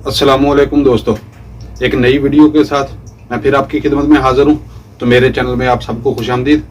अस्सलामुअलैकुम दोस्तों, एक नई वीडियो के साथ मैं फिर आपकी खिदमत में हाजिर हूँ। तो मेरे चैनल में आप सबको खुशामदीद।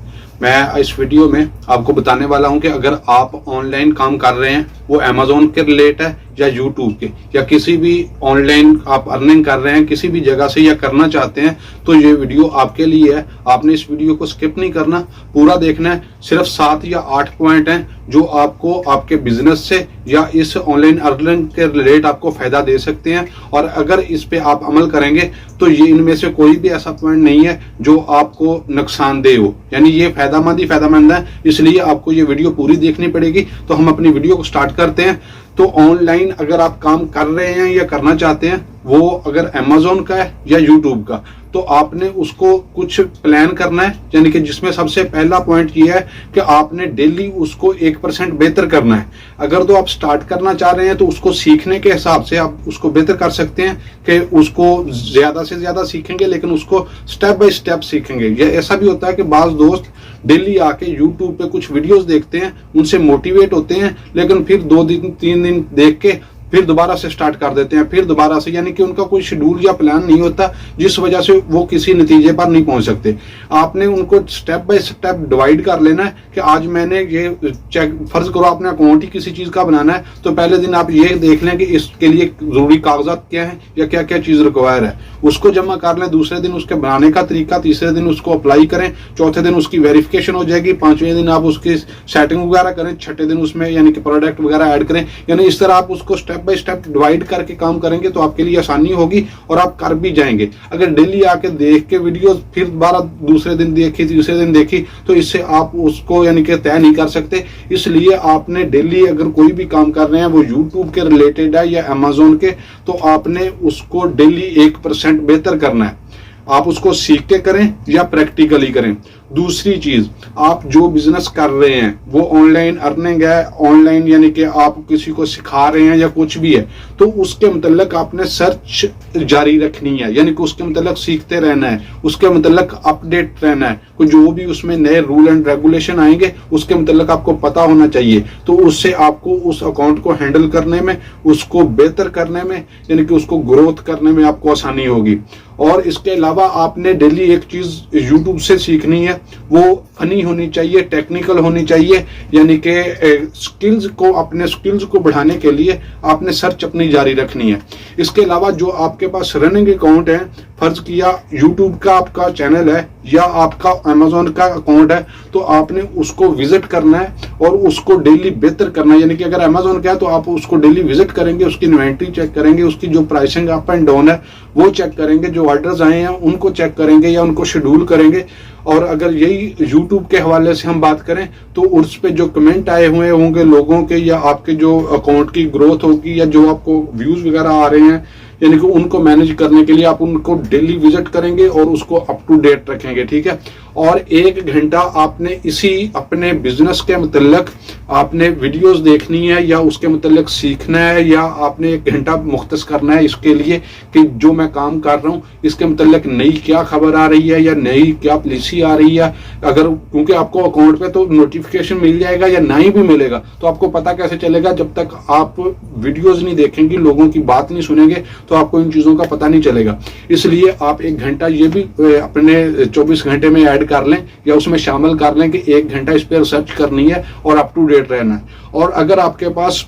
मैं इस वीडियो में आपको बताने वाला हूँ कि अगर आप ऑनलाइन काम कर रहे हैं, वो अमेजोन के रिलेट है या यूट्यूब के या किसी भी ऑनलाइन आप अर्निंग कर रहे हैं किसी भी जगह से या करना चाहते हैं, तो ये वीडियो आपके लिए है। आपने इस वीडियो को स्किप नहीं करना, पूरा देखना है। सिर्फ 7 या 8 पॉइंट हैं जो आपको आपके बिजनेस से या इस ऑनलाइन अर्निंग के रिलेट आपको फायदा दे सकते हैं। और अगर इस पे आप अमल करेंगे तो ये इनमें से कोई भी ऐसा पॉइंट नहीं है जो आपको नुकसानदेह हो, यानी ये फायदामंद है। इसलिए आपको ये वीडियो पूरी देखनी पड़ेगी। तो हम अपनी वीडियो को स्टार्ट करते हैं। तो ऑनलाइन अगर आप काम कर रहे हैं या करना चाहते हैं, वो अगर अमेजोन का है या यूट्यूब का, तो आपने उसको कुछ प्लान करना है। यानी कि जिसमें सबसे पहला पॉइंट ये है कि आपने डेली उसको 1% बेहतर करना है। अगर तो आप स्टार्ट करना चाह रहे हैं तो उसको सीखने के हिसाब से आप उसको बेहतर कर सकते हैं कि उसको ज्यादा से ज्यादा सीखेंगे, लेकिन उसको स्टेप बाय स्टेप सीखेंगे। ये ऐसा भी होता है कि बाज दोस्त डेली आके यूट्यूब पे कुछ वीडियोस देखते हैं, उनसे मोटिवेट होते हैं, लेकिन फिर 2 दिन 3 दिन देख के फिर दोबारा से स्टार्ट कर देते हैं, फिर दोबारा से, यानी कि उनका कोई शेड्यूल या प्लान नहीं होता, जिस वजह से वो किसी नतीजे पर नहीं पहुंच सकते। आपने उनको स्टेप बाय स्टेप डिवाइड कर लेना है कि आज मैंने ये चेक, फर्ज करो आपने अकाउंट ही किसी चीज का बनाना है, तो पहले दिन आप ये देख लें कि इसके लिए जरूरी कागजात क्या है या क्या क्या चीज रिक्वायर है, उसको जमा कर लें। दूसरे दिन उसके बनाने का तरीका, तीसरे दिन उसको अप्लाई करें, चौथे दिन उसकी वेरिफिकेशन हो जाएगी, 5वें दिन आप उसकी सेटिंग वगैरह करें, छठे दिन उसमें यानी कि प्रोडक्ट वगैरह ऐड करें। यानी इस तरह आप उसको स्टेप बाय स्टेप डिवाइड करके काम करेंगे तो आपके लिए आसानी होगी और आप कर भी जाएंगे। अगर डेली आके देख के वीडियो फिर दोबारा दूसरे दिन देखी, तीसरे दिन देखी, तो इससे आप उसको यानी कि तय नहीं कर सकते। इसलिए आपने डेली अगर कोई भी काम कर रहे हैं वो यूट्यूब के रिलेटेड है या अमेजोन के, तो आपने उसको डेली 1% बेहतर करना है। आप उसको सीख के करें या प्रैक्टिकली करें। दूसरी चीज, आप जो बिजनेस कर रहे हैं वो ऑनलाइन अर्निंग है, ऑनलाइन यानी कि आप किसी को सिखा रहे हैं या कुछ भी है, तो उसके मतलब आपने सर्च जारी रखनी है, यानी कि उसके मतलब सीखते रहना है, उसके मतलब अपडेट रहना है। कोई जो भी उसमें नए रूल एंड रेगुलेशन आएंगे उसके मतलब आपको पता होना चाहिए। तो उससे आपको उस अकाउंट को हैंडल करने में, उसको बेहतर करने में, यानी कि उसको ग्रोथ करने में आपको आसानी होगी। और इसके अलावा आपने डेली एक चीज यूट्यूब से सीखनी है, वो फनी होनी चाहिए, टेक्निकल होनी चाहिए, यानी कि स्किल्स को, अपने स्किल्स को बढ़ाने के लिए आपने सर्च अपनी जारी रखनी है। इसके अलावा जो आपके पास रनिंग अकाउंट है, फर्ज किया यूट्यूब का आपका चैनल है या आपका अमेजोन का अकाउंट है, तो आपने उसको विजिट करना है और उसको डेली बेहतर करना है। यानी कि अगर अमेजोन का है तो आप उसको डेली विजिट करेंगे, उसकी इन्वेंट्री चेक करेंगे, उसकी जो प्राइसिंग अप एंड डाउन है वो चेक करेंगे, जो ऑर्डर्स आए हैं उनको चेक करेंगे या उनको शेड्यूल करेंगे। और अगर यही यूट्यूब के हवाले से हम बात करें तो उस पे जो कमेंट आए हुए होंगे लोगों के, या आपके जो अकाउंट की ग्रोथ होगी या जो आपको व्यूज वगैरह आ रहे हैं, यानी कि उनको मैनेज करने के लिए आप उनको डेली विजिट करेंगे और उसको अप टू डेट रखेंगे, ठीक है। और 1 घंटा आपने इसी अपने बिजनेस के मतलब आपने वीडियोस देखनी है या उसके मतलब सीखना है, या आपने 1 घंटा मुख्तस करना है इसके लिए कि जो मैं काम कर रहा हूँ इसके मतलब नई क्या खबर आ रही है या नई क्या पॉलिसी आ रही है। अगर क्योंकि आपको अकाउंट पे तो नोटिफिकेशन मिल जाएगा या नहीं भी मिलेगा, तो आपको पता कैसे चलेगा? जब तक आप वीडियोज नहीं देखेंगे, लोगों की बात नहीं सुनेंगे, तो आपको इन चीजों का पता नहीं चलेगा। इसलिए आप 1 घंटा ये भी अपने 24 घंटे में ऐड कर लें या उसमें शामिल कर लें कि 1 घंटा इस पर रिसर्च करनी है और अप टू डेट रहना है। और अगर आपके पास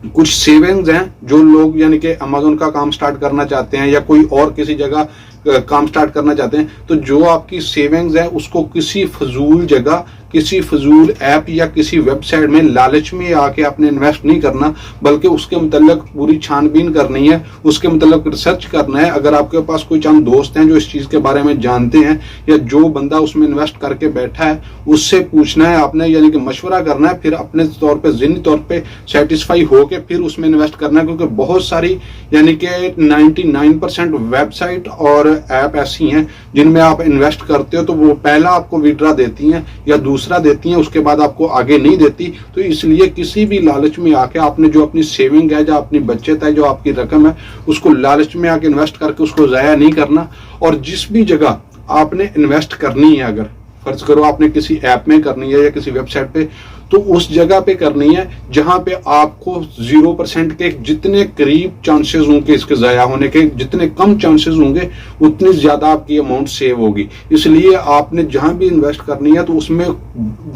कुछ सेविंग्स हैं, जो लोग यानी कि अमेजोन का काम स्टार्ट करना चाहते हैं या कोई और किसी जगह काम स्टार्ट करना चाहते हैं, तो जो आपकी सेविंग्स है उसको किसी फजूल जगह, किसी फजूल ऐप या किसी वेबसाइट में लालच में आके आपने इन्वेस्ट नहीं करना, बल्कि उसके मतलब पूरी छानबीन करनी है, उसके मतलब रिसर्च करना है। अगर आपके पास कोई चंद दोस्त हैं जो इस चीज के बारे में जानते हैं, या जो बंदा उसमें इन्वेस्ट करके बैठा है उससे पूछना है आपने, यानी कि मशवरा करना है, फिर अपने तौर पे ज़हनी तौर पे सेटिस्फाई होके फिर उसमें इन्वेस्ट करना है। क्योंकि बहुत सारी यानी कि 99% वेबसाइट और ऐप ऐसी हैं जिनमें आप इन्वेस्ट करते हो तो वो पहला आपको विड्रा देती हैं या दूसरा देती हैं, उसके बाद आपको आगे नहीं देती। तो इसलिए किसी भी लालच में आके आपने जो अपनी सेविंग है, जो अपनी बचत है, जो आपकी रकम है, उसको लालच में आके इन्वेस्ट करके उसको जाया नहीं करना। और जिस भी जगह आपने इन्वेस्ट करनी है, अगर फर्ज करो आपने किसी ऐप में करनी है या किसी वेबसाइट पे, तो उस जगह पे करनी है जहां पे आपको 0% के जितने करीब चांसेस होंगे इसके ज़ाया होने के, जितने कम चांसेस होंगे उतनी ज़्यादा आपकी अमाउंट सेव होगी। इसलिए आपने जहां भी इन्वेस्ट करनी है तो उसमें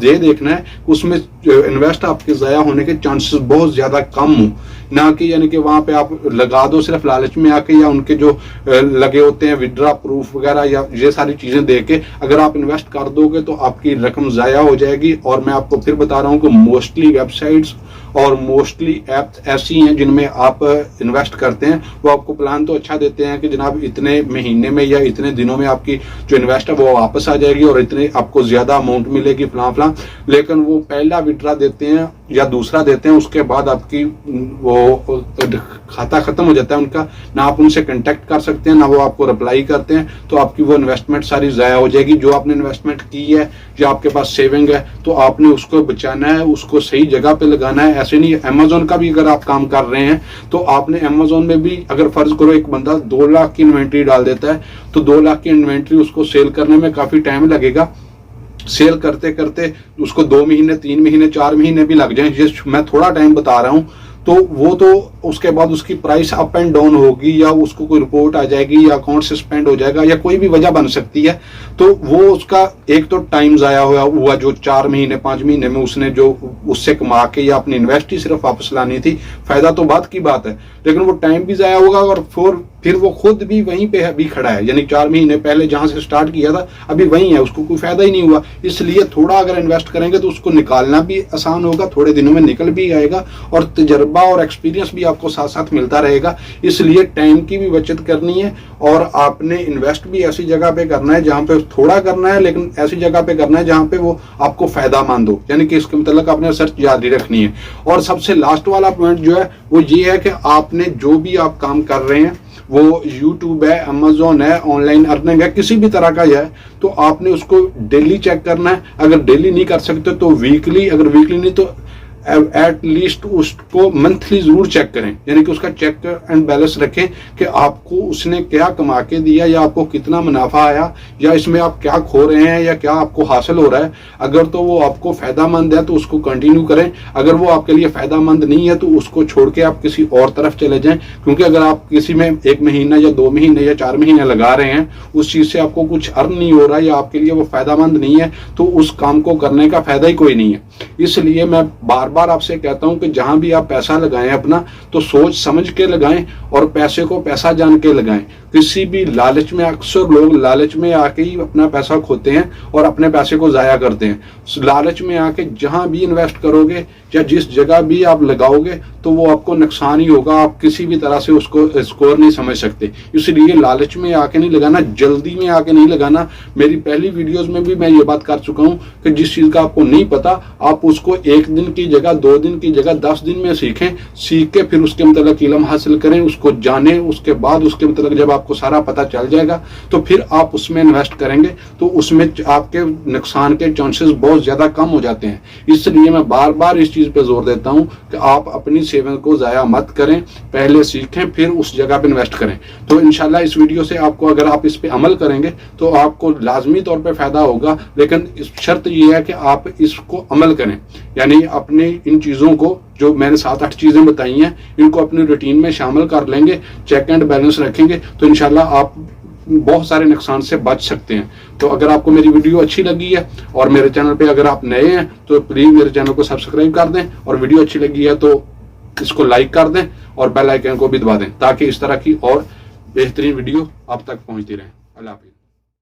ये देखना है उसमें इन्वेस्ट आपके ज़ाया होने के चांसेस बहुत ज़्यादा कम हो, ना कि यानी कि वहां पे आप लगा दो सिर्फ लालच में आके, या उनके जो लगे होते हैं विड्रा प्रूफ वगैरह या ये सारी चीजें दे के अगर आप इन्वेस्ट कर दोगे तो आपकी रकम ज़ाया हो जाएगी। और मैं आपको फिर बता रहा हूँ कि मोस्टली वेबसाइट्स और मोस्टली ऐप्स ऐसी हैं जिनमें आप इन्वेस्ट करते हैं, वो आपको प्लान तो अच्छा देते हैं कि जनाब इतने महीने में या इतने दिनों में आपकी जो इन्वेस्ट है वो वापस आ जाएगी और इतने आपको ज्यादा अमाउंट मिलेगी फलां, लेकिन वो पहला विड्रा देते हैं या दूसरा देते हैं, उसके बाद आपकी वो खाता खत्म हो जाता है उनका, ना आप उनसे कांटेक्ट कर सकते हैं ना वो आपको रिप्लाई करते हैं, तो आपकी वो इन्वेस्टमेंट सारी ज़ाया हो जाएगी। जो आपने इन्वेस्टमेंट की है या आपके पास सेविंग है तो आपने उसको बचाना है, उसको सही जगह पे लगाना है। ऐसे नहीं, अमेजोन का भी अगर आप काम कर रहे हैं तो आपने अमेजोन में भी अगर फर्ज करो एक बंदा 2 लाख की इन्वेंट्री डाल देता है तो 2 लाख की इन्वेंट्री उसको सेल करने में काफी टाइम लगेगा। सेल करते करते उसको 2 महीने 3 महीने 4 महीने भी लग जाए, ये मैं थोड़ा टाइम बता रहा हूं, तो वो तो उसके बाद उसकी प्राइस अप एंड डाउन होगी या उसको कोई रिपोर्ट आ जाएगी या अकाउंट सस्पेंड हो जाएगा या कोई भी वजह बन सकती है। तो वो उसका एक तो टाइम जाया हुआ जो 4 महीने 5 महीने में उसने जो उससे कमा के या अपनी इन्वेस्ट ही सिर्फ वापस लानी थी, फायदा तो बात की बात है, लेकिन वो टाइम भी जाया होगा और फिर वो खुद भी वहीं पे अभी खड़ा है, यानी 4 महीने पहले जहां से स्टार्ट किया था अभी वहीं है, उसको कोई फायदा ही नहीं हुआ। इसलिए थोड़ा अगर इन्वेस्ट करेंगे तो उसको निकालना भी आसान होगा, थोड़े दिनों में निकल भी आएगा और तजर्बा और एक्सपीरियंस भी आपको साथ साथ मिलता रहेगा। इसलिए टाइम की भी बचत करनी है और आपने इन्वेस्ट भी ऐसी जगह पे करना है जहां पे थोड़ा करना है, लेकिन ऐसी जगह पे करना है जहां पे वो आपको फायदामंद हो, यानी कि इसके मतलब आपने सर्च जारी रखनी है। और सबसे लास्ट वाला पॉइंट जो है वो ये है कि आपने जो भी आप काम कर रहे हैं, वो यूट्यूब है, अमेजोन है, ऑनलाइन अर्निंग है, किसी भी तरह का है, तो आपने उसको डेली चेक करना है। अगर डेली नहीं कर सकते तो वीकली, अगर वीकली नहीं तो एट लीस्ट उसको मंथली जरूर चेक करें, यानी कि उसका चेक एंड बैलेंस रखें कि आपको उसने क्या कमा के दिया या आपको कितना मुनाफा आया या इसमें आप क्या खो रहे हैं या क्या आपको हासिल हो रहा है। अगर तो वो आपको फायदामंद है तो उसको कंटिन्यू करें, अगर वो आपके लिए फायदामंद नहीं है तो उसको छोड़ के आप किसी और तरफ चले जाएं, क्योंकि अगर आप किसी में 1 महीना या 2 महीने या 4 महीने लगा रहे हैं, उस चीज से आपको कुछ अर्न नहीं हो रहा है या आपके लिए वो फायदामंद नहीं है, तो उस काम को करने का फायदा ही कोई नहीं है। इसलिए मैं बार बार आपसे कहता हूं कि जहां भी आप पैसा लगाएं अपना तो सोच समझ के लगाएं और पैसे को पैसा जान के लगाएं। किसी भी लालच में, अक्सर लोग लालच में आके ही अपना पैसा खोते हैं और अपने पैसे को जाया करते हैं। लालच में आके जहां भी इन्वेस्ट करोगे या जिस जगह भी आप लगाओगे तो वो आपको नुकसान ही होगा, आप किसी भी तरह से उसको स्कोर नहीं समझ सकते। इसलिए लालच में आके नहीं लगाना, जल्दी में आके नहीं लगाना। मेरी पहली वीडियोस में भी मैं ये बात कर चुका हूं कि जिस चीज का आपको नहीं पता आप उसको 1 दिन की जगह 2 दिन की जगह 10 दिन में सीखें, सीख के फिर उसके मतलब इल्म हासिल करें, उसको जाने, उसके बाद उसके मतलब जब आपको सारा पता चल जाएगा तो फिर आप उसमें इन्वेस्ट करेंगे तो उसमें आपके नुकसान के चांसेस बहुत ज्यादा कम हो जाते हैं। इसलिए मैं बार बार इस चीज पे जोर देता हूं कि आप अपनी सेविंग को जाया मत करें, पहले सीखें फिर उस जगह पे इन्वेस्ट करें। तो इंशाल्लाह इस वीडियो से आपको, अगर आप इस पे अमल करेंगे तो आपको लाजमी तौर पे फायदा होगा, लेकिन शर्त यह है कि आप इसको अमल करें, यानी अपनी इन चीजों को जो मैंने 7-8 चीजें बताई हैं इनको अपनी रूटीन में शामिल कर लेंगे, चेक एंड बैलेंस रखेंगे तो इंशाल्लाह आप बहुत सारे नुकसान से बच सकते हैं। तो अगर आपको मेरी वीडियो अच्छी लगी है और मेरे चैनल पे अगर आप नए हैं तो प्लीज मेरे चैनल को सब्सक्राइब कर दें, और वीडियो अच्छी लगी है तो इसको लाइक कर दें और बेल आइकन को भी दबा दें ताकि इस तरह की और बेहतरीन वीडियो आप तक पहुंचती रहे। अल्लाह हाफिज़।